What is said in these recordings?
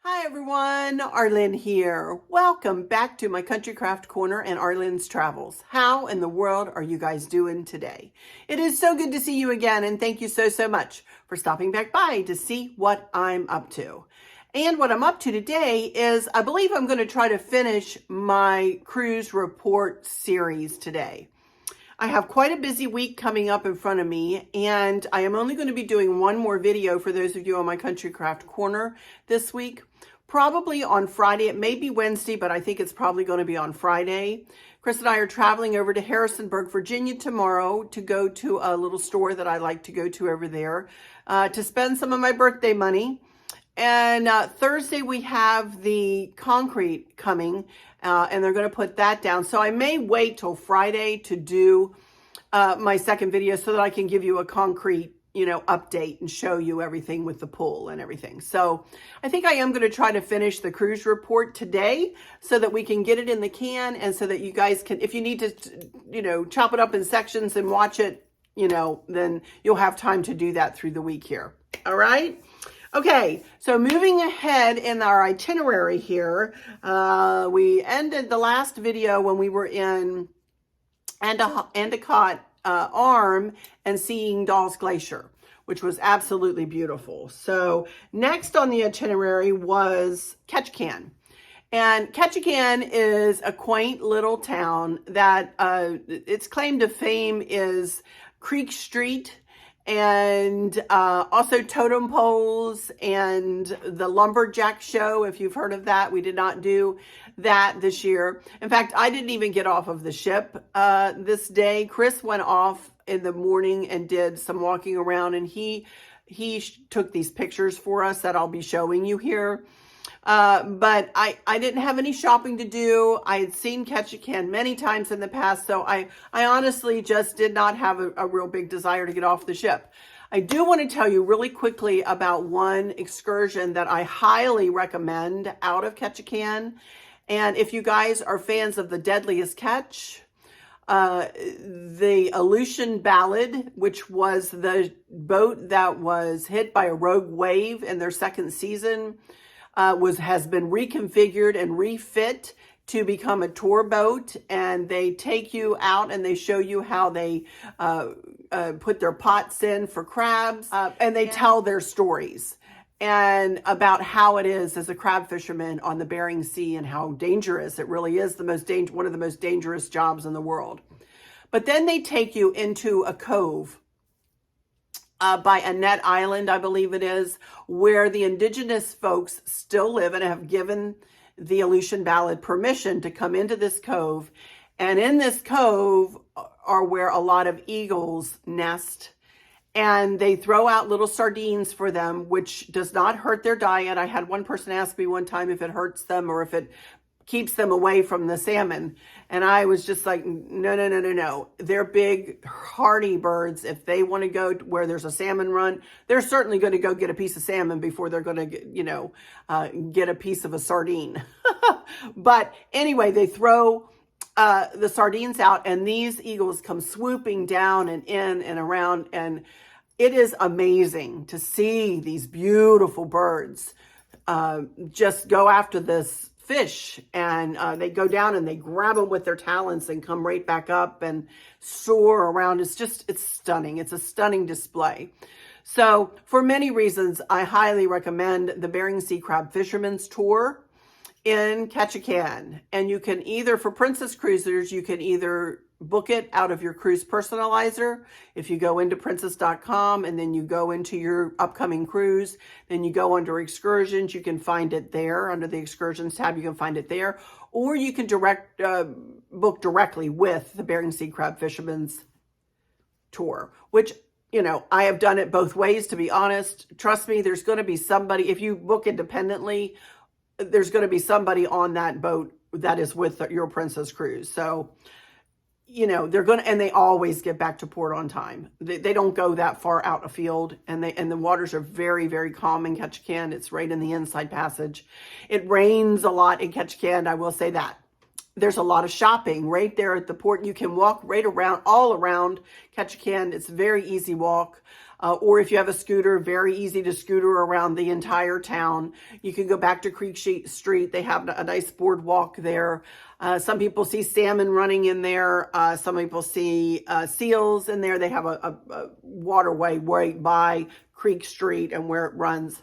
Hi everyone, Arlene here. Welcome back to my Country Craft Corner and Arlene's Travels. How in the world are you guys doing today? It is so good to see you again, and thank you so much for stopping back by to see what I'm up to. And what I'm up to today is I believe I'm going to try to finish my cruise report series today. I have quite a busy week coming up in front of me, and I am only going to be doing one more video for those of you on my Country Craft Corner this week. Probably on Friday. It may be Wednesday, but I think it's probably going to be on Friday. Chris and I are traveling over to Harrisonburg, Virginia tomorrow to go to a little store that I like to go to over there to spend some of my birthday money. And Thursday we have the concrete coming and they're going to put that down. So I may wait till Friday to do my second video so that I can give you a concrete update and show you everything with the pool and everything. So I think I am going to try to finish the cruise report today so that we can get it in the can and so that you guys can, if you need to, chop it up in sections and watch it, then you'll have time to do that through the week here. All right. Okay, so moving ahead in our itinerary here, we ended the last video when we were in Endicott Arm and seeing Dawes Glacier, which was absolutely beautiful. So next on the itinerary was Ketchikan. And Ketchikan is a quaint little town that its claim to fame is Creek Street, and also totem poles and the lumberjack show, if you've heard of that. We did not do that this year. In fact, I didn't even get off of the ship this day. Chris went off in the morning and did some walking around, and he took these pictures for us that I'll be showing you here. But I didn't have any shopping to do. I had seen Ketchikan many times in the past, so I honestly just did not have a real big desire to get off the ship. I do want to tell you really quickly about one excursion that I highly recommend out of Ketchikan. And if you guys are fans of The Deadliest Catch, the Aleutian Ballad, which was the boat that was hit by a rogue wave in their second season, has been reconfigured and refit to become a tour boat, and they take you out and they show you how they put their pots in for crabs, and they tell their stories and about how it is as a crab fisherman on the Bering Sea and how dangerous it really is, one of the most dangerous jobs in the world. But then they take you into a cove by Annette Island, I believe it is, where the indigenous folks still live and have given the Aleutian Ballad permission to come into this cove. And in this cove are where a lot of eagles nest. And they throw out little sardines for them, which does not hurt their diet. I had one person ask me one time if it hurts them or if it keeps them away from the salmon. And I was just like, no. They're big, hardy birds. If they want to go where there's a salmon run, they're certainly going to go get a piece of salmon before they're going to, get a piece of a sardine. But anyway, they throw the sardines out, and these eagles come swooping down and in and around. And it is amazing to see these beautiful birds just go after this fish, and they go down and they grab them with their talons and come right back up and soar around. It's stunning. It's a stunning display. So for many reasons, I highly recommend the Bering Sea Crab Fisherman's Tour in Ketchikan. And you can either, for Princess Cruisers, you can either book it out of your cruise personalizer. If you go into princess.com and then you go into your upcoming cruise, then you go under excursions, you can find it there. Under the excursions tab, you can find it there. Or you can book directly with the Bering Sea Crab Fisherman's Tour, which, I have done it both ways, to be honest. Trust me, there's going to be somebody, if you book independently, there's going to be somebody on that boat that is with your Princess Cruise. So, they're going to, and they always get back to port on time. They don't go that far out afield, and the waters are very, very calm in Ketchikan. It's right in the inside passage. It rains a lot in Ketchikan, I will say that. there's a lot of shopping right there at the port. You can walk right around, all around Ketchikan. It's a very easy walk. Or if you have a scooter, very easy to scooter around the entire town. You can go back to Creek Street. They have a nice boardwalk there. Some people see salmon running in there. Some people see seals in there. They have a waterway right by Creek Street and where it runs.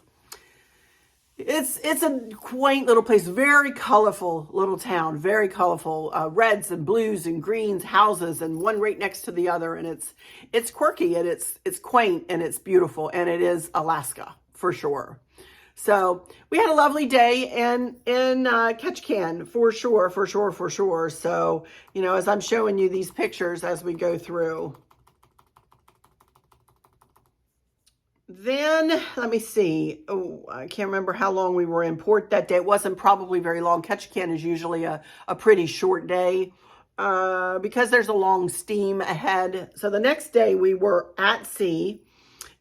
It's a quaint little place, very colorful little town, very colorful, reds and blues and greens, houses, and one right next to the other. And it's quirky and it's quaint and it's beautiful, and it is Alaska for sure. So we had a lovely day in Ketchikan for sure, for sure, for sure. So, you know, as I'm showing you these pictures as we go through. Then, let me see. Oh, I can't remember how long we were in port that day. It wasn't probably very long. Ketchikan is usually a pretty short day because there's a long steam ahead. So the next day we were at sea,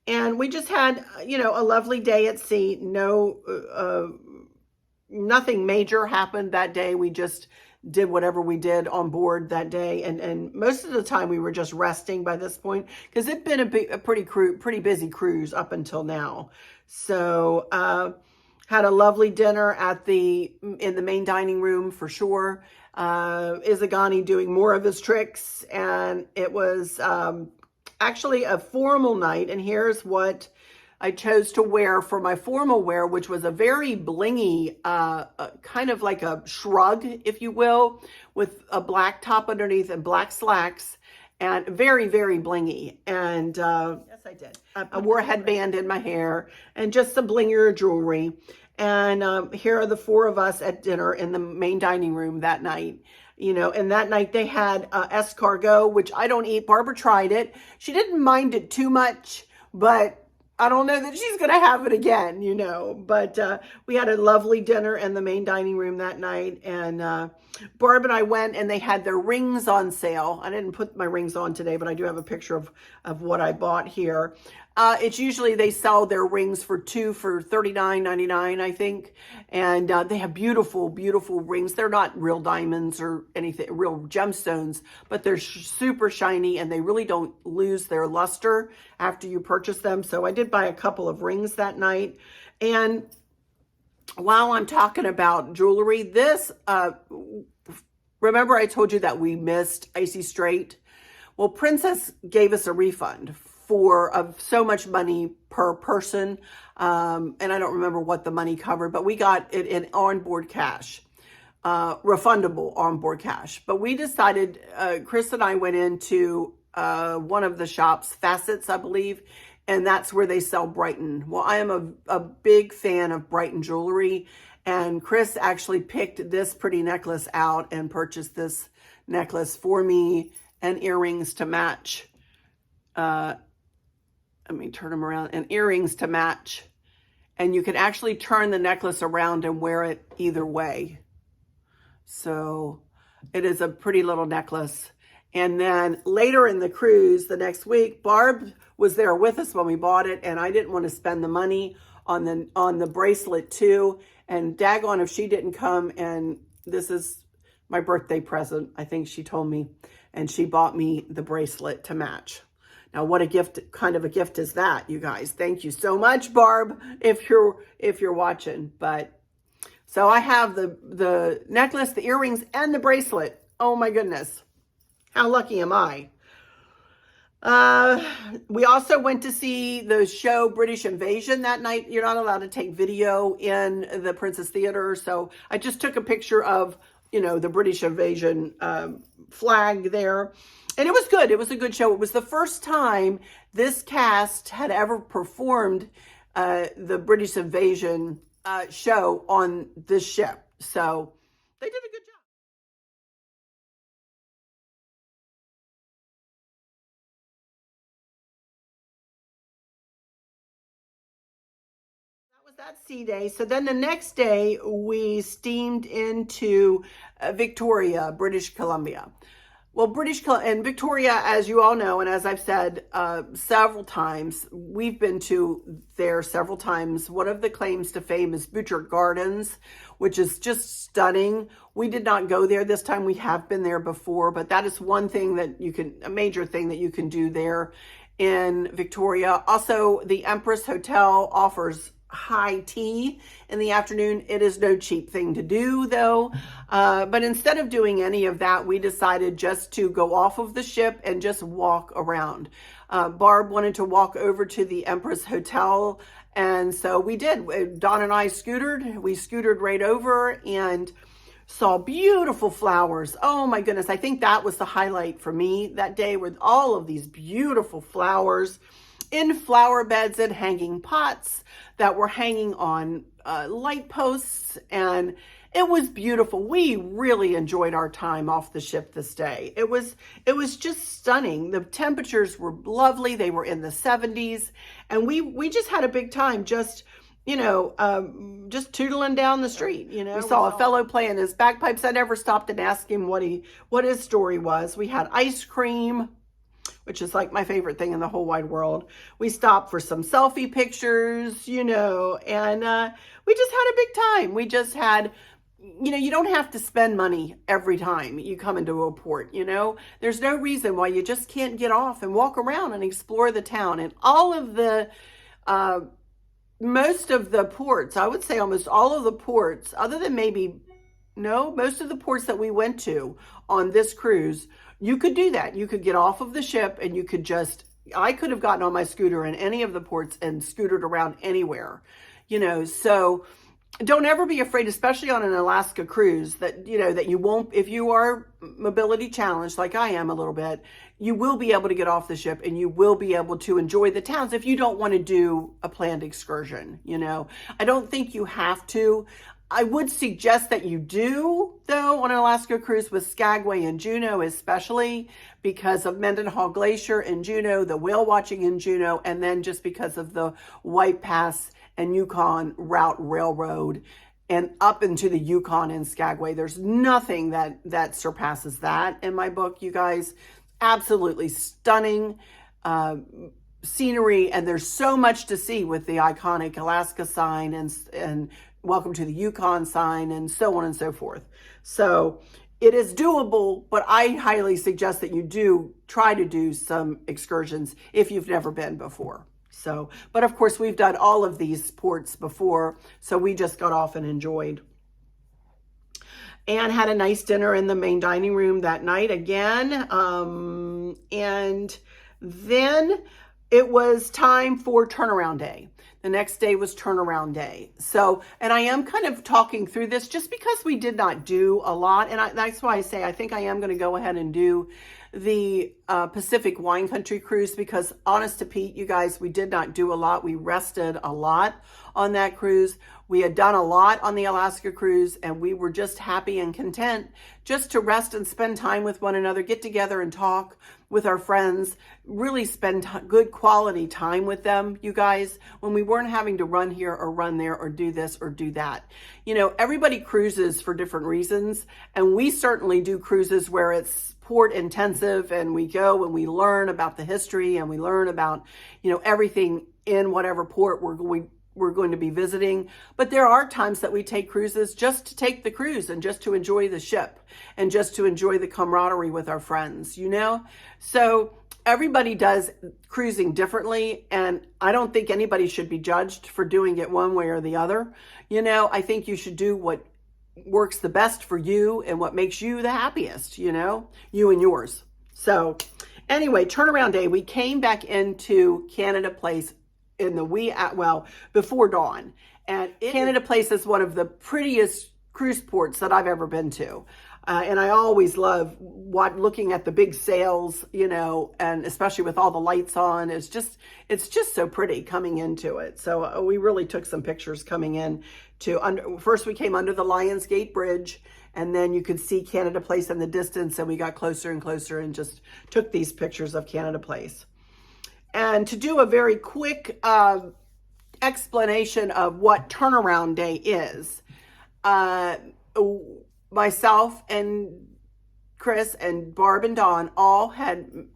and we just had, you know, a lovely day at sea. No, nothing major happened that day. We just did whatever we did on board that day, and most of the time we were just resting by this point because it'd been a pretty busy cruise up until now. So had a lovely dinner in the main dining room for sure. Izagani doing more of his tricks, and it was actually a formal night. And here's what I chose to wear for my formal wear, which was a very blingy, kind of like a shrug, if you will, with a black top underneath and black slacks, and very, very blingy. And yes, I did. I wore a headband in my hair and just some blingier jewelry. And here are the four of us at dinner in the main dining room that night. You know, and that night they had escargot, which I don't eat. Barbara tried it. She didn't mind it too much, but I don't know that she's going to have it again, you know. But we had a lovely dinner in the main dining room that night. And Barb and I went, and they had their rings on sale. I didn't put my rings on today, but I do have a picture of what I bought here. It's usually they sell their rings for $39.99, I think. And they have beautiful, beautiful rings. They're not real diamonds or anything, real gemstones, but they're super shiny, and they really don't lose their luster after you purchase them. So I did buy a couple of rings that night. And while I'm talking about jewelry, remember I told you that we missed Icy Strait? Well, Princess gave us a refund of so much money per person. And I don't remember what the money covered, but we got it in onboard cash, refundable onboard cash. But we decided, Chris and I went into one of the shops, Facets, I believe, and that's where they sell Brighton. Well, I am a big fan of Brighton jewelry, and Chris actually picked this pretty necklace out and purchased this necklace for me and earrings to match. Let me turn them around, and earrings to match. And you can actually turn the necklace around and wear it either way. So it is a pretty little necklace. And then later in the cruise, the next week, Barb was there with us when we bought it, and I didn't want to spend the money on the bracelet too. And daggone if she didn't come, and this is my birthday present, I think she told me, and she bought me the bracelet to match. Now, what a gift, kind of a gift is that, you guys? Thank you so much, Barb, if you're watching. But so I have the necklace, the earrings, and the bracelet. Oh my goodness. How lucky am I? We also went to see the show British Invasion that night. You're not allowed to take video in the Princess Theater. So I just took a picture of, you know, the British Invasion flag there. And it was good. It was a good show. It was the first time this cast had ever performed the British Invasion show on this ship. So they did a good job. That was that sea day. So then the next day we steamed into Victoria, British Columbia. Well, and Victoria, as you all know, and as I've said several times, we've been to there several times. One of the claims to fame is Butchart Gardens, which is just stunning. We did not go there this time. We have been there before, but that is one thing that a major thing that you can do there in Victoria. Also, the Empress Hotel offers high tea in the afternoon. It is no cheap thing to do though. But instead of doing any of that, we decided just to go off of the ship and just walk around. Barb wanted to walk over to the Empress Hotel, and so we did. Dawn and I we scootered right over and saw beautiful flowers. Oh my goodness. I think that was the highlight for me that day, with all of these beautiful flowers in flower beds and hanging pots that were hanging on light posts, and it was beautiful. We really enjoyed our time off the ship this day. It was just stunning. The temperatures were lovely. They were in the 70s, and we just had a big time just just tootling down the street. We saw a fellow playing his bagpipes. I never stopped and asked him what his story was. We had ice cream, which is like my favorite thing in the whole wide world. We stopped for some selfie pictures, and we just had a big time. We just had, you don't have to spend money every time you come into a port, There's no reason why you just can't get off and walk around and explore the town. And all of the, most of the ports, I would say almost all of the ports, other than most of the ports that we went to on this cruise, you could do that. You could get off of the ship and I could have gotten on my scooter in any of the ports and scootered around anywhere, so don't ever be afraid, especially on an Alaska cruise, that you won't, if you are mobility challenged, like I am a little bit, you will be able to get off the ship and you will be able to enjoy the towns if you don't want to do a planned excursion. I don't think you have to. I would suggest that you do, though, on an Alaska cruise with Skagway and Juneau, especially because of Mendenhall Glacier in Juneau, the whale watching in Juneau, and then just because of the White Pass and Yukon Route Railroad and up into the Yukon and Skagway. There's nothing that surpasses that in my book, you guys. Absolutely stunning scenery, and there's so much to see with the iconic Alaska sign and Welcome to the Yukon sign and so on and so forth. So it is doable, but I highly suggest that you do try to do some excursions if you've never been before. So, but of course we've done all of these ports before, so we just got off and enjoyed. And had a nice dinner in the main dining room that night again. And then it was time for turnaround day. The next day was turnaround day. So, and I am kind of talking through this just because we did not do a lot. And that's why I say I think I am going to go ahead and do the Pacific Wine Country cruise, because honest to Pete, you guys, we did not do a lot. We rested a lot on that cruise. We had done a lot on the Alaska cruise, and we were just happy and content just to rest and spend time with one another, get together and talk with our friends, really spend good quality time with them, you guys, when we weren't having to run here or run there or do this or do that. Everybody cruises for different reasons, and we certainly do cruises where it's port intensive, and we go and we learn about the history and we learn about, everything in whatever port we're going to be visiting. But there are times that we take cruises just to take the cruise and just to enjoy the ship and just to enjoy the camaraderie with our friends, So everybody does cruising differently, and I don't think anybody should be judged for doing it one way or the other. I think you should do what works the best for you and what makes you the happiest, you and yours. So anyway, turnaround day, we came back into Canada Place in the before dawn. And Canada Place is one of the prettiest cruise ports that I've ever been to. And I always love looking at the big sails, and especially with all the lights on. It's just so pretty coming into it. So we really took some pictures coming in first we came under the Lions Gate Bridge, and then you could see Canada Place in the distance, and we got closer and closer and just took these pictures of Canada Place. And to do a very quick explanation of what turnaround day is, myself and Chris and Barb and Dawn all had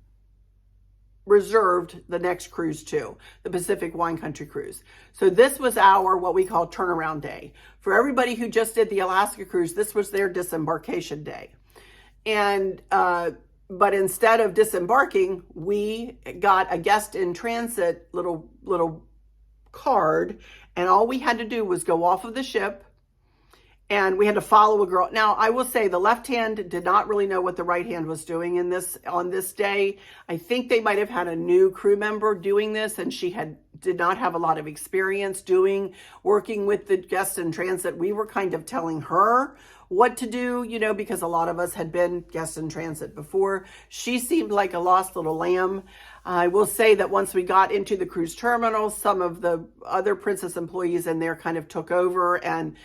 reserved the next cruise too, the Pacific Wine Country Cruise. So this was our, what we call turnaround day. For everybody who just did the Alaska cruise, this was their disembarkation day. And, but instead of disembarking, we got a guest in transit little card, and all we had to do was go off of the ship, and we had to follow a girl. Now, I will say the left hand did not really know what the right hand was doing on this day. I think they might have had a new crew member doing this, and she did not have a lot of experience working with the guests in transit. We were kind of telling her what to do, because a lot of us had been guests in transit before. She seemed like a lost little lamb. I will say that once we got into the cruise terminal, some of the other Princess employees in there kind of took over and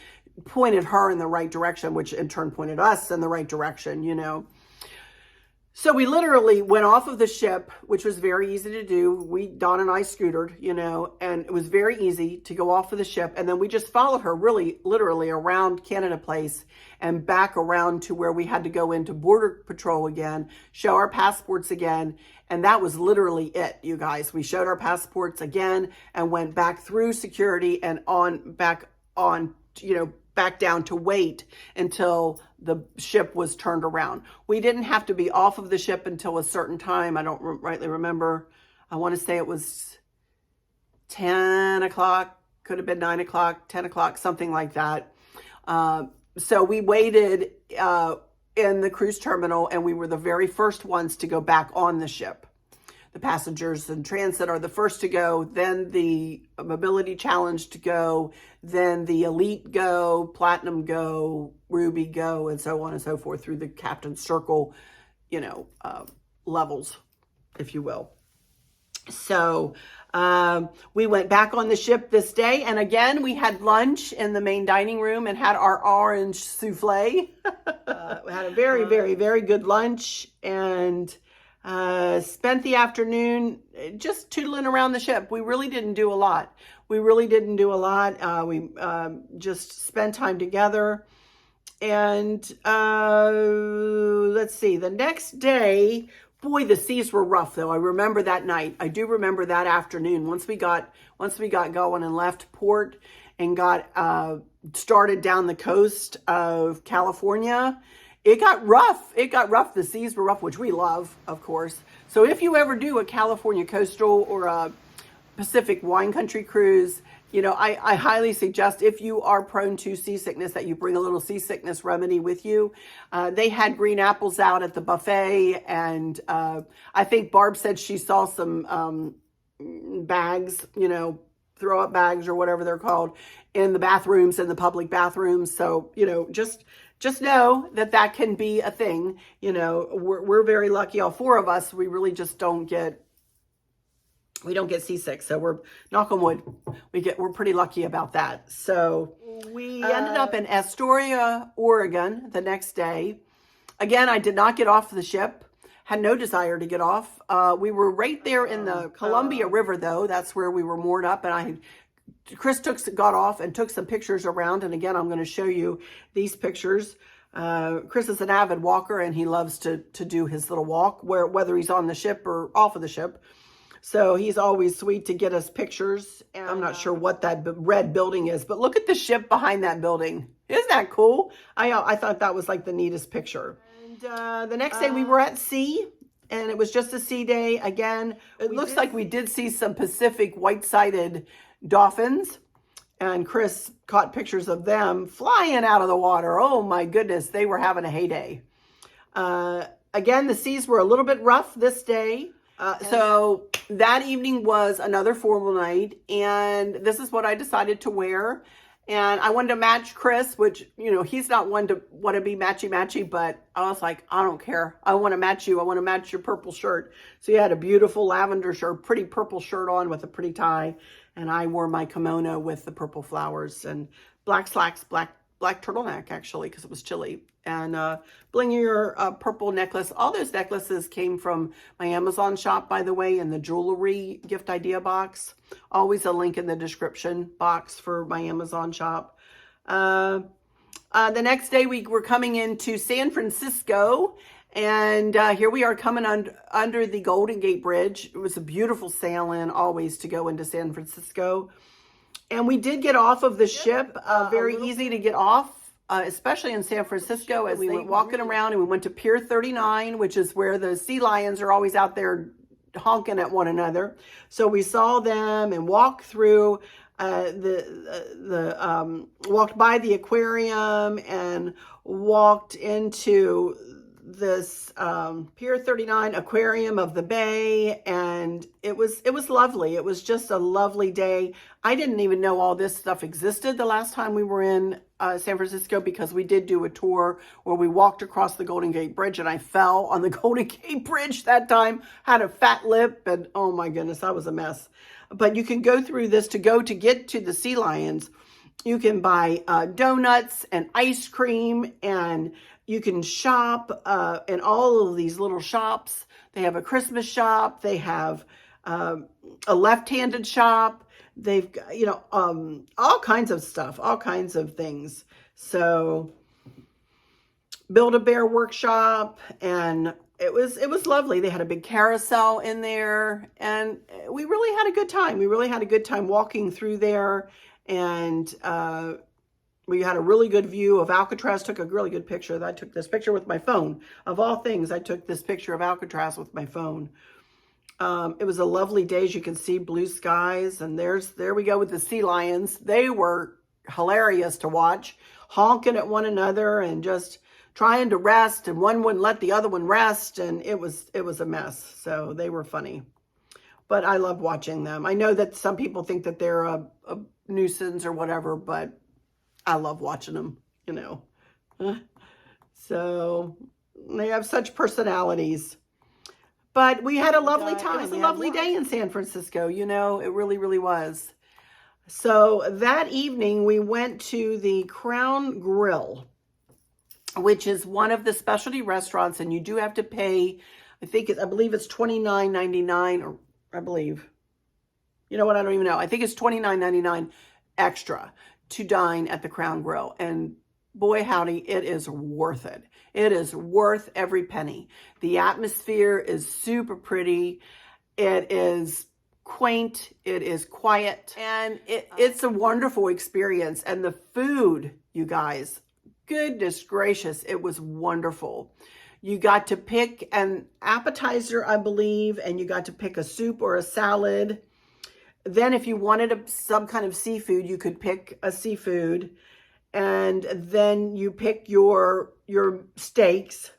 pointed her in the right direction, which in turn pointed us in the right direction, So we literally went off of the ship, which was very easy to do. Dawn and I scootered, and it was very easy to go off of the ship. And then we just followed her really literally around Canada Place and back around to where we had to go into Border Patrol again, show our passports again. And that was literally it, you guys. We showed our passports again and went back through security and back down to wait until the ship was turned around. We didn't have to be off of the ship until a certain time. I don't rightly remember. I want to say it was 10 o'clock, could have been 9 o'clock, 10 o'clock, something like that. So we waited in the cruise terminal, and we were the very first ones to go back on the ship. The passengers in transit are the first to go, then the mobility challenge to go, then the elite go, platinum go, ruby go, and so on and so forth through the captain's circle, levels, if you will. So we went back on the ship this day, and again, we had lunch in the main dining room and had our orange souffle. We had a very, very, very good lunch, and spent the afternoon just tootling around the ship. We really didn't do a lot. We just spent time together. And let's see, the next day, boy, the seas were rough though. I remember that night. I do remember that afternoon. Once we got going and left port and got started down the coast of California, it got rough. The seas were rough, which we love, of course. So if you ever do a California coastal or a Pacific wine country cruise, I highly suggest, if you are prone to seasickness, that you bring a little seasickness remedy with you. They had green apples out at the buffet, and I think Barb said she saw some bags, throw up bags or whatever they're called, in the bathrooms, in the public bathrooms. So, just know that can be a thing. We're very lucky, all four of us. We really just don't get seasick. So we're, knock on wood, we're pretty lucky about that. So we ended up in Astoria, Oregon the next day. Again, I did not get off the ship. Had no desire to get off. We were right there in the Columbia River though. That's where we were moored up, and Chris got off and took some pictures around. And again, I'm going to show you these pictures. Chris is an avid walker, and he loves to do his little walk, whether he's on the ship or off of the ship. So he's always sweet to get us pictures. And I'm not sure what that red building is, but look at the ship behind that building. Isn't that cool? I thought that was like the neatest picture. And the next day we were at sea, and it was just a sea day. Again, it looks like we did see some Pacific white-sided dolphins, and Chris caught pictures of them flying out of the water. Oh my goodness, they were having a heyday. Again, the seas were a little bit rough this day. So that evening was another formal night, and this is what I decided to wear. And I wanted to match Chris, which, he's not one to want to be matchy-matchy, but I was like, I don't care. I want to match you. I want to match your purple shirt. So he had a beautiful lavender shirt, pretty purple shirt on with a pretty tie. And I wore my kimono with the purple flowers and black slacks, black turtleneck, actually, because it was chilly. And blingier purple necklace. All those necklaces came from my Amazon shop, by the way, in the jewelry gift idea box. Always a link in the description box for my Amazon shop. The next day we were coming into San Francisco, And here we are coming under the Golden Gate Bridge. It was a beautiful sail-in always to go into San Francisco. And we did get off of the ship, very easy to get off, especially in San Francisco, as we went walking around, and we went to Pier 39, which is where the sea lions are always out there honking at one another. So we saw them and walked through walked by the aquarium and walked into this Pier 39 aquarium of the bay, and it was lovely. It was just a lovely day. I didn't even know all this stuff existed the last time we were in San Francisco, because we did do a tour where we walked across the Golden Gate Bridge, and I fell on the Golden Gate Bridge that time, had a fat lip, and oh my goodness, that was a mess. But you can go through this to get to the sea lions. You can buy donuts and ice cream, and you can shop in all of these little shops. They have a Christmas shop. They have a left-handed shop. They've got, all kinds of stuff, all kinds of things. So Build-A-Bear workshop, and it was lovely. They had a big carousel in there, and we really had a good time. We really had a good time walking through there, and we had a really good view of Alcatraz. Took a really good picture. I took this picture with my phone. Of all things, I took this picture of Alcatraz with my phone. It was a lovely day. As you can see, blue skies, and there we go with the sea lions. They were hilarious to watch, honking at one another and just trying to rest, and one wouldn't let the other one rest, and it was a mess. So they were funny, but I love watching them. I know that some people think that they're a nuisance or whatever, but I love watching them, So they have such personalities. But we had a lovely time. It was a lovely day in San Francisco, it really, really was. So that evening we went to the Crown Grill, which is one of the specialty restaurants, and you do have to pay, I believe it's $29.99, or I believe, I don't even know. I think it's $29.99 extra to dine at the Crown Grill. And boy, howdy, it is worth it. It is worth every penny. The atmosphere is super pretty. It is quaint. It is quiet. And it's a wonderful experience. And the food, you guys, goodness gracious, it was wonderful. You got to pick an appetizer, I believe, and you got to pick a soup or a salad. Then if you wanted some kind of seafood, you could pick a seafood. And then you pick your steaks,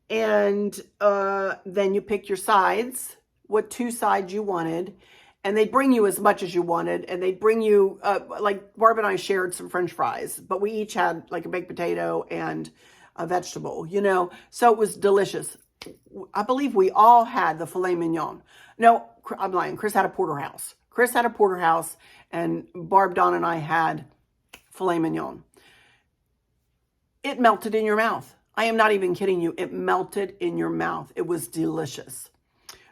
and then you pick your sides, what two sides you wanted, and they'd bring you as much as you wanted, and they'd bring you, like Barb and I shared some French fries, but we each had like a baked potato and a vegetable, so it was delicious. I believe we all had the filet mignon. No, I'm lying. Chris had a porterhouse. And Barb, Dawn, and I had filet mignon. It melted in your mouth. I am not even kidding you. It melted in your mouth. It was delicious.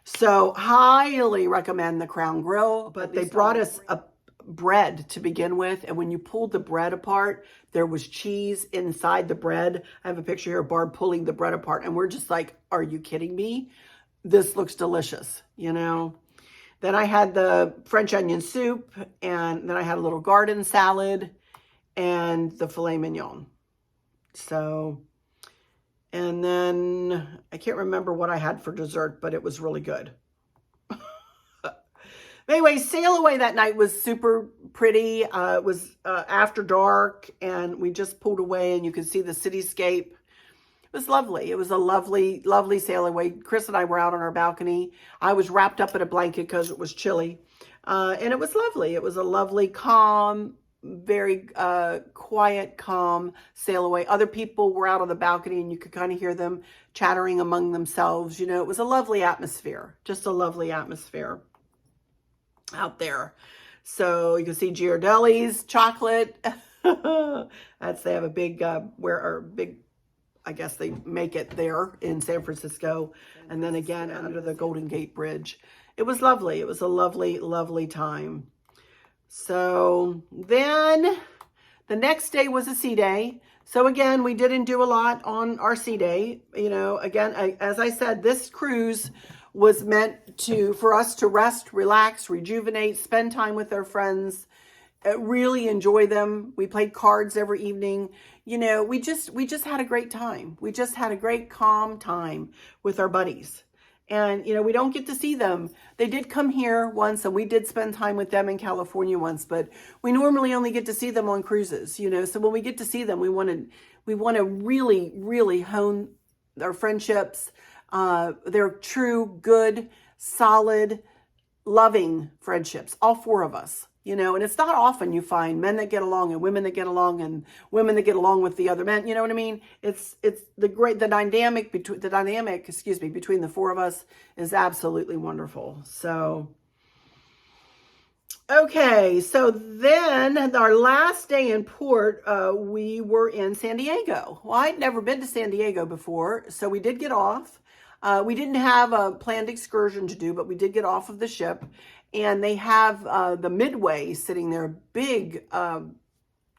So highly recommend the Crown Grill. But they brought us a bread to begin with. And when you pulled the bread apart, there was cheese inside the bread. I have a picture here of Barb pulling the bread apart. And we're just like, are you kidding me? This looks delicious, Then I had the French onion soup. And then I had a little garden salad and the filet mignon. So, and then I can't remember what I had for dessert, but it was really good. Anyway, sail away that night was super pretty. It was after dark, and we just pulled away, and you could see the cityscape. It was lovely. It was a lovely, lovely sail away. Chris and I were out on our balcony. I was wrapped up in a blanket because it was chilly, and it was lovely. It was a lovely, calm, very quiet, calm sail away. Other people were out on the balcony, and you could kind of hear them chattering among themselves. It was a lovely atmosphere, just a lovely atmosphere out there. So you can see Ghirardelli's chocolate. They have a big, I guess they make it there in San Francisco. And then again, under the Golden Gate Bridge. It was lovely. It was a lovely, lovely time. So then The next day was a sea day. So again, we didn't do a lot on our sea day. You know, again, as I said, this cruise was meant for us to rest, relax, rejuvenate, spend time with our friends, really enjoy them. We played cards every evening. You know, we just had a great time. We just had a great calm time with our buddies. And, you know, we don't get to see them. They did come here once, and we did spend time with them in California once, but we normally only get to see them on cruises, you know. So when we get to see them, we want to really, really hone our friendships. They're true, good, solid, loving friendships, all four of us. You know, and it's not often you find men that get along and women that get along and women that get along with the other men. You know what I mean? It's the dynamic between the four of us is absolutely wonderful. So, okay. So then our last day in port, we were in San Diego. Well, I'd never been to San Diego before, so we did get off. We didn't have a planned excursion to do, but we did get off of the ship. And they have the Midway sitting there, big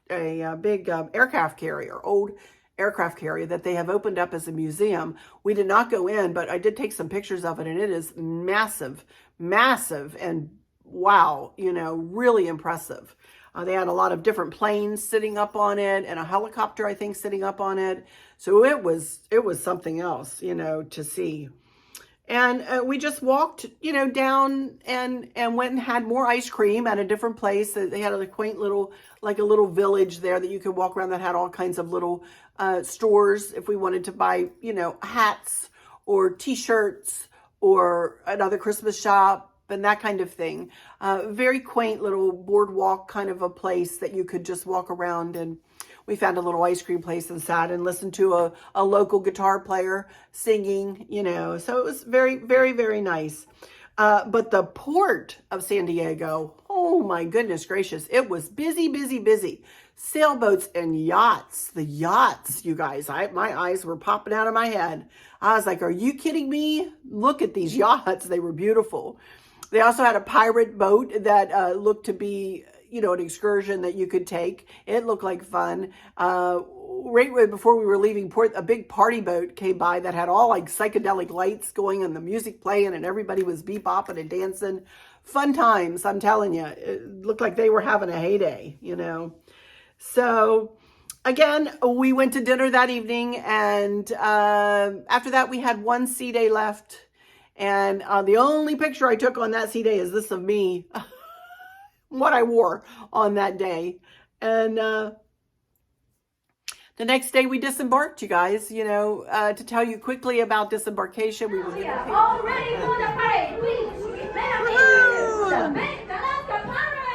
aircraft carrier, old aircraft carrier that they have opened up as a museum. We did not go in, but I did take some pictures of it, and it is massive, massive, and wow, you know, really impressive. They had a lot of different planes sitting up on it, and a helicopter, I think, sitting up on it. So it was something else, you know, to see. And we just walked, you know, down and went and had more ice cream at a different place. They had a quaint little, like a little village there that you could walk around that had all kinds of little stores if we wanted to buy, you know, hats or T-shirts or another Christmas shop and that kind of thing. Very quaint little boardwalk kind of a place that you could just walk around, and we found a little ice cream place and sat and listened to a local guitar player singing, you know. So it was very, very, very nice. But the port of San Diego, oh my goodness gracious, it was busy, busy, busy. Sailboats and yachts. The yachts, you guys, my eyes were popping out of my head. I was like, are you kidding me? Look at these yachts. They were beautiful. They also had a pirate boat that looked to be, you know, an excursion that you could take. It looked like fun. Right before we were leaving port, a big party boat came by that had all like psychedelic lights going and the music playing, and everybody was bebopping and dancing. Fun times, I'm telling you. It looked like they were having a heyday, you know. So again, we went to dinner that evening, and after that we had one sea day left. And the only picture I took on that sea day is this of me, what I wore on that day. And the next day we disembarked, you guys. You know, to tell you quickly about disembarkation, we were given all ready for the parade, please. The Make Alaska Parade!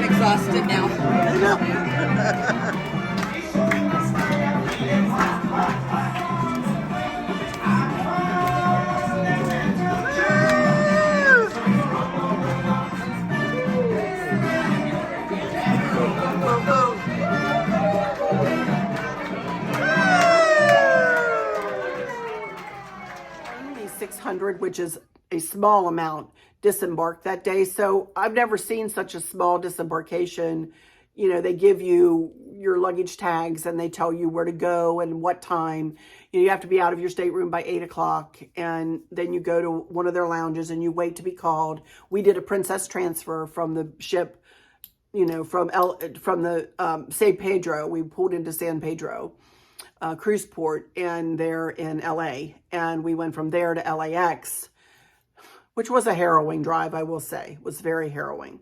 Exhausted now. Only 600, which is a small amount, disembarked that day. So I've never seen such a small disembarkation. You know, they give you your luggage tags and they tell you where to go and what time. You have to be out of your stateroom by 8 o'clock, and then you go to one of their lounges and you wait to be called. We did a princess transfer from the ship, you know, from the San Pedro. We pulled into San Pedro. cruise port, and they're in LA. And we went from there to LAX, which was a harrowing drive, I will say. It was very harrowing.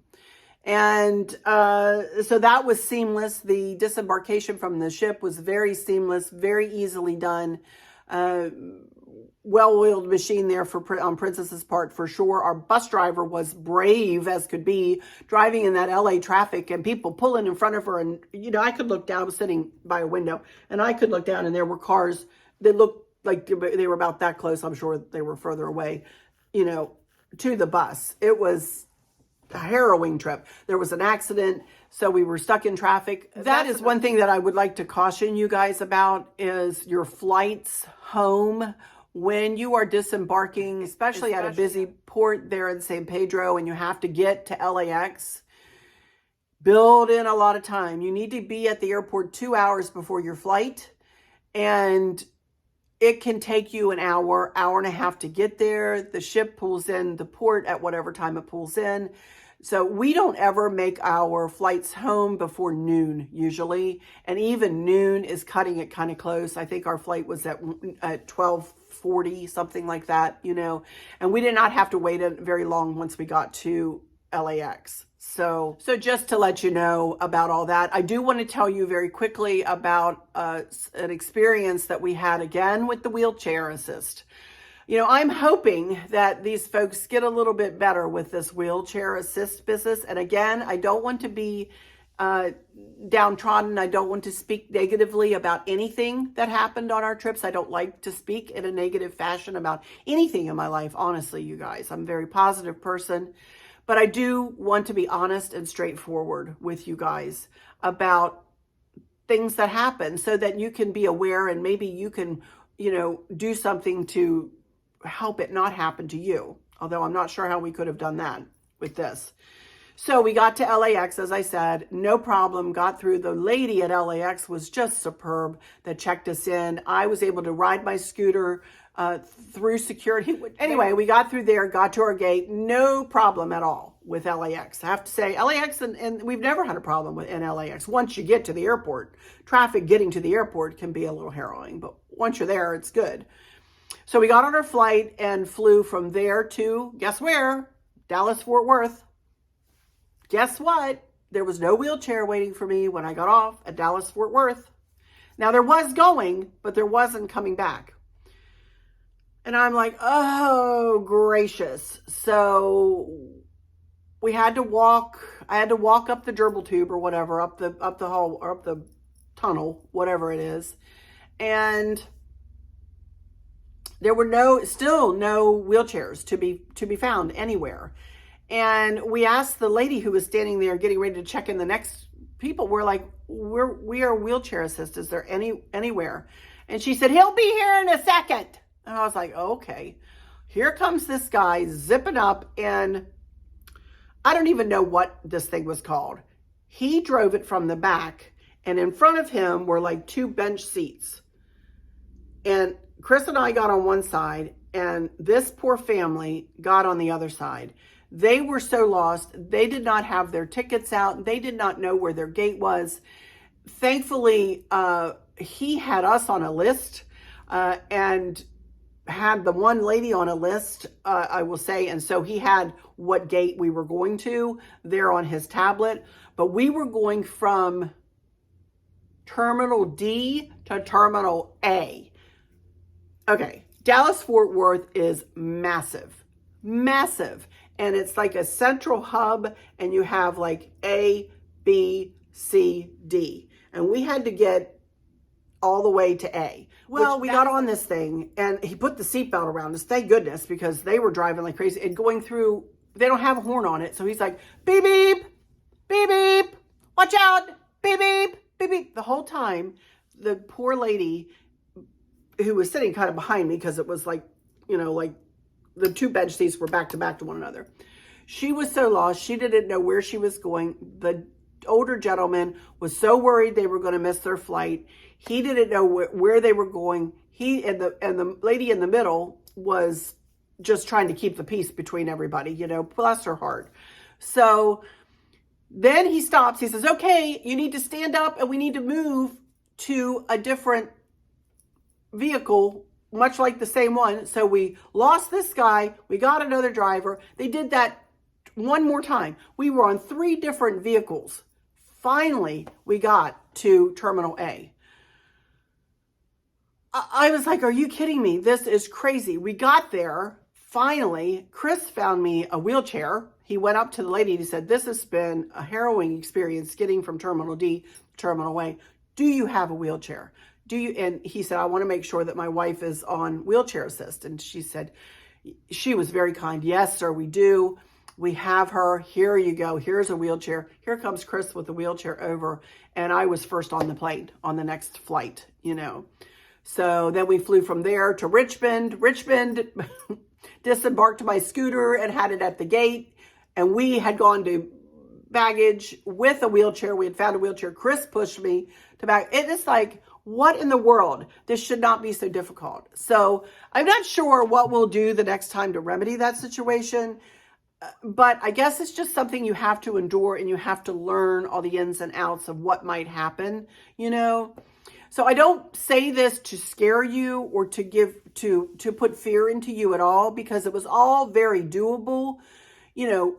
And so that was seamless. The disembarkation from the ship was very seamless, very easily done. Well-oiled machine there on Princess's part for sure. Our bus driver was brave as could be, driving in that LA traffic and people pulling in front of her. And, you know, I could look down, I was sitting by a window, and I could look down and there were cars that looked like they were about that close. I'm sure they were further away, you know, to the bus. It was a harrowing trip. There was an accident, so we were stuck in traffic. That is one thing that I would like to caution you guys about, is your flights home. When you are disembarking, especially at a busy port there in San Pedro, and you have to get to LAX, build in a lot of time. You need to be at the airport 2 hours before your flight, and it can take you an hour, hour and a half to get there. The ship pulls in the port at whatever time it pulls in. So we don't ever make our flights home before noon usually. And even noon is cutting it kind of close. I think our flight was at 12:40, something like that, you know. And we did not have to wait very long once we got to LAX. So just to let you know about all that, I do want to tell you very quickly about an experience that we had again with the wheelchair assist. You know, I'm hoping that these folks get a little bit better with this wheelchair assist business. And again, I don't want to be downtrodden. I don't want to speak negatively about anything that happened on our trips. I don't like to speak in a negative fashion about anything in my life, honestly, you guys. I'm a very positive person. But I do want to be honest and straightforward with you guys about things that happen so that you can be aware and maybe you can, you know, do something to help it not happen to you. Although I'm not sure how we could have done that with this. So we got to LAX, as I said, no problem, got through. The lady at LAX was just superb that checked us in. I was able to ride my scooter through security. Anyway, we got through there, got to our gate, no problem at all with LAX. I have to say, LAX, and we've never had a problem in LAX. Once you get to the airport, traffic getting to the airport can be a little harrowing, but once you're there, it's good. So we got on our flight and flew from there to, guess where? Dallas, Fort Worth. Guess what? There was no wheelchair waiting for me when I got off at Dallas, Fort Worth. Now there was going, but there wasn't coming back. And I'm like, oh, gracious. So we had to walk, I had to walk up the gerbil tube or whatever, up the hall or up the tunnel, whatever it is. And there were still no wheelchairs to be found anywhere. And we asked the lady who was standing there getting ready to check in the next people. We're like, we are wheelchair assist. Is there anywhere? And she said, he'll be here in a second. And I was like, okay. Here comes this guy zipping up, and I don't even know what this thing was called. He drove it from the back, and in front of him were like 2 bench seats. And Chris and I got on one side, and this poor family got on the other side. They were so lost. They did not have their tickets out. They did not know where their gate was. Thankfully, he had us on a list and had the one lady on a list, I will say. And so he had what gate we were going to there on his tablet. But we were going from Terminal D to Terminal A. Okay, Dallas-Fort Worth is massive, massive. And it's like a central hub, and you have like A, B, C, D. And we had to get all the way to A. Well, we got on this thing, and he put the seatbelt around us, thank goodness, because they were driving like crazy and going through, they don't have a horn on it. So he's like, beep, beep, beep, beep, watch out, beep, beep, beep, beep. The whole time, the poor lady who was sitting kind of behind me, because it was like, you know, like the 2 bench seats were back to one another. She was so lost. She didn't know where she was going. The older gentleman was so worried they were going to miss their flight. He didn't know where they were going. He and the lady in the middle was just trying to keep the peace between everybody, you know, bless her heart. So then he stops. He says, okay, you need to stand up and we need to move to a different vehicle, much like the same one. So we lost this guy. We got another driver. They did that one more time. We were on 3 different vehicles. Finally, we got to Terminal A. I was like, are you kidding me? This is crazy. We got there. Finally, Chris found me a wheelchair. He went up to the lady and he said, this has been a harrowing experience getting from Terminal D to Terminal A. Do you have a wheelchair? Do you? And he said, I want to make sure that my wife is on wheelchair assist. And she said, she was very kind. Yes, sir, we do. We have her. Here you go. Here's a wheelchair. Here comes Chris with the wheelchair over. And I was first on the plane on the next flight, you know. So then we flew from there to Richmond. Richmond disembarked my scooter and had it at the gate. And we had gone to baggage with a wheelchair. We had found a wheelchair. Chris pushed me to back. It is like, what in the world? This should not be so difficult. So I'm not sure what we'll do the next time to remedy that situation. But I guess it's just something you have to endure, and you have to learn all the ins and outs of what might happen, you know. So I don't say this to scare you or to to put fear into you at all, because it was all very doable. You know,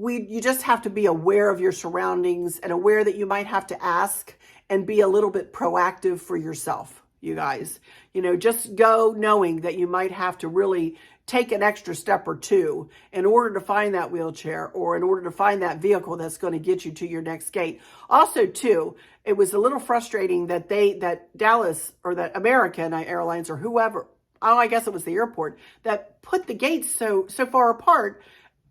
you just have to be aware of your surroundings and aware that you might have to ask and be a little bit proactive for yourself, you guys. You know, just go knowing that you might have to really take an extra step or two in order to find that wheelchair, or in order to find that vehicle that's going to get you to your next gate. Also, too, it was a little frustrating that that Dallas, or that American Airlines, or whoever, I guess it was the airport, that put the gates so far apart,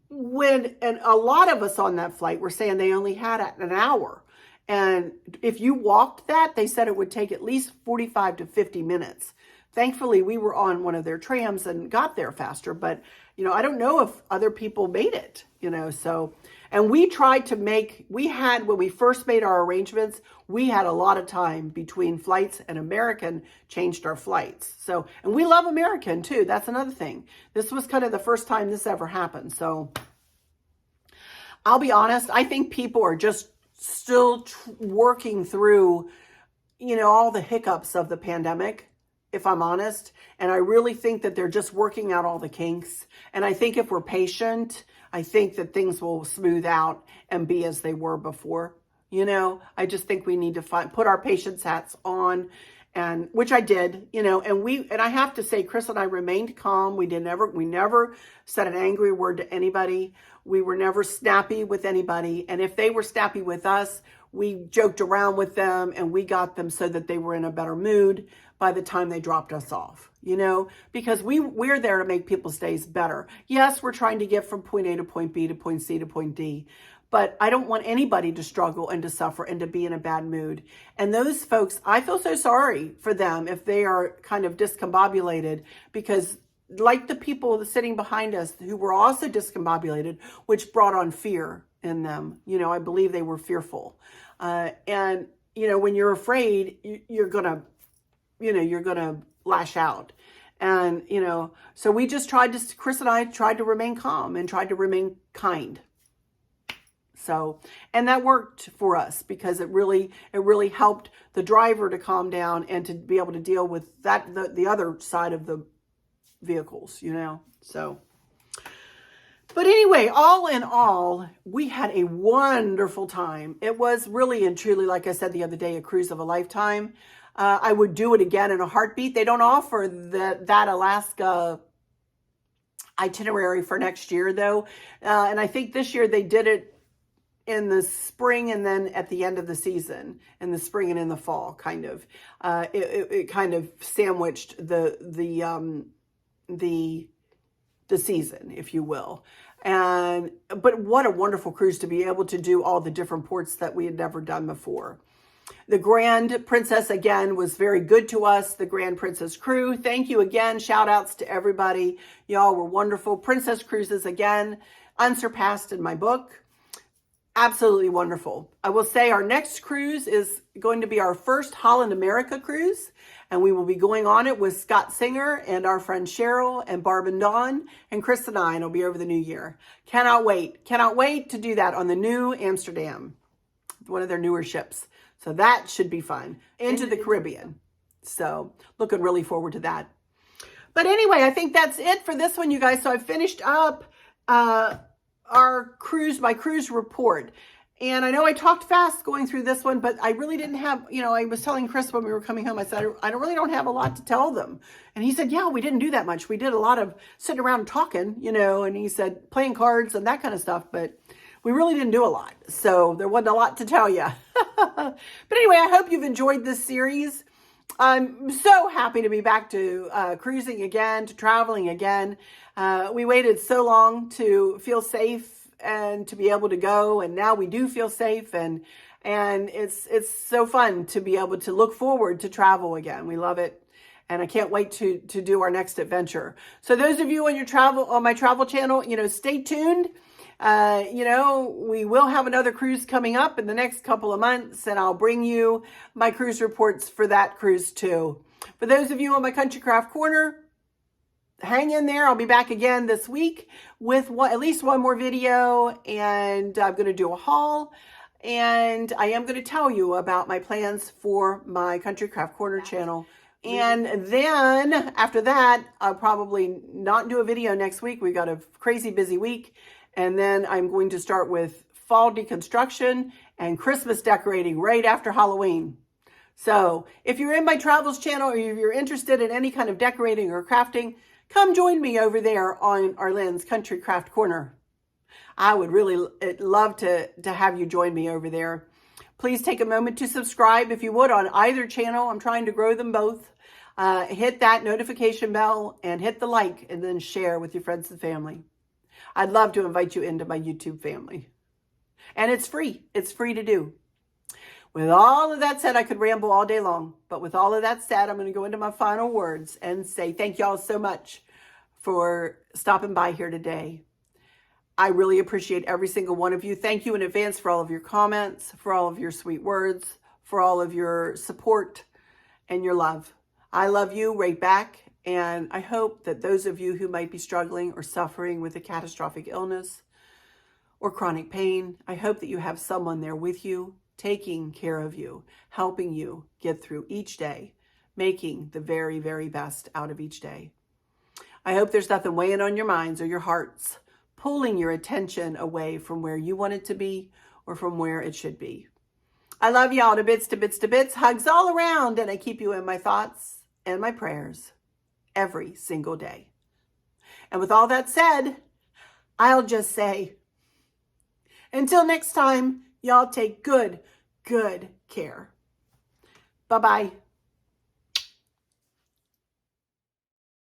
and a lot of us on that flight were saying they only had an hour. And if you walked that, they said it would take at least 45 to 50 minutes. Thankfully, we were on one of their trams and got there faster. But, you know, I don't know if other people made it, you know. So, and we tried to when we first made our arrangements, we had a lot of time between flights, and American changed our flights. So, and we love American too. That's another thing. This was kind of the first time this ever happened. So I'll be honest, I think people are just still working through, you know, all the hiccups of the pandemic, if I'm honest. And I really think that they're just working out all the kinks. And I think if we're patient, I think that things will smooth out and be as they were before. You know, I just think we need to put our patience hats on, and which I did, you know, and I have to say, Chris and I remained calm. We never said an angry word to anybody. We were never snappy with anybody. And if they were snappy with us, we joked around with them, and we got them so that they were in a better mood by the time they dropped us off, you know, because we're there to make people's days better. Yes, we're trying to get from point A to point B to point C to point D, but I don't want anybody to struggle and to suffer and to be in a bad mood. And those folks, I feel so sorry for them if they are kind of discombobulated, because like the people sitting behind us who were also discombobulated, which brought on fear in them. You know, I believe they were fearful. And, you know, when you're afraid, you're going to lash out. And, you know, so we just Chris and I tried to remain calm and tried to remain kind. So, and that worked for us, because it really helped the driver to calm down and to be able to deal with the other side of the vehicles, you know. So, but anyway, all in all, we had a wonderful time. It was really and truly, like I said the other day, a cruise of a lifetime. I would do it again in a heartbeat. They don't offer that Alaska itinerary for next year, though. And I think this year they did it in the spring, and then at the end of the season, in the spring and in the fall, kind of. It kind of sandwiched the season, if you will. But what a wonderful cruise to be able to do all the different ports that we had never done before. The Grand Princess, again, was very good to us. The Grand Princess crew, thank you again. Shout outs to everybody. Y'all were wonderful. Princess Cruises, again, unsurpassed in my book. Absolutely wonderful. I will say our next cruise is going to be our first Holland America cruise, and we will be going on it with Scott Singer and our friend Cheryl and Barb and Dawn and Chris and I, and it'll be over the new year. Cannot wait. Cannot wait to do that on the new Amsterdam, one of their newer ships. So that should be fun. Into the Caribbean. So looking really forward to that. But anyway, I think that's it for this one, you guys. So I finished up our cruise, my cruise report. And I know I talked fast going through this one, but I really didn't have, I was telling Chris when we were coming home, I said, I don't have a lot to tell them. And he said, yeah, we didn't do that much. We did a lot of sitting around talking, and he said playing cards and that kind of stuff, but we really didn't do a lot. So there wasn't a lot to tell you. But anyway, I hope you've enjoyed this series. I'm so happy to be back to cruising again, to traveling again. We waited so long to feel safe and to be able to go, and now we do feel safe, and it's so fun to be able to look forward to travel again. We love it, and I can't wait to do our next adventure. So those of you on my travel channel, stay tuned. We will have another cruise coming up in the next couple of months, and I'll bring you my cruise reports for that cruise too. For those of you on my Country Craft Corner, hang in there. I'll be back again this week with at least one more video, and I'm going to do a haul, and I am going to tell you about my plans for my Country Craft Corner channel. And then after that, I'll probably not do a video next week. We've got a crazy busy week. And then I'm going to start with fall deconstruction and Christmas decorating right after Halloween. So if you're in my travels channel, or if you're interested in any kind of decorating or crafting, come join me over there on Arlene's Country Craft Corner. I would really love to have you join me over there. Please take a moment to subscribe if you would on either channel. I'm trying to grow them both. Hit that notification bell and hit the like, and then share with your friends and family. I'd love to invite you into my YouTube family. And it's free. It's free to do. With all of that said, I could ramble all day long. But with all of that said, I'm going to go into my final words and say thank y'all so much for stopping by here today. I really appreciate every single one of you. Thank you in advance for all of your comments, for all of your sweet words, for all of your support and your love. I love you right back. And I hope that those of you who might be struggling or suffering with a catastrophic illness or chronic pain, I hope that you have someone there with you, taking care of you, helping you get through each day, making the very, very best out of each day. I hope there's nothing weighing on your minds or your hearts, pulling your attention away from where you want it to be or from where it should be. I love y'all to bits, to bits, to bits. Hugs all around, and I keep you in my thoughts and my prayers every single day. And with all that said, I'll just say, until next time, y'all take good care. Bye-bye.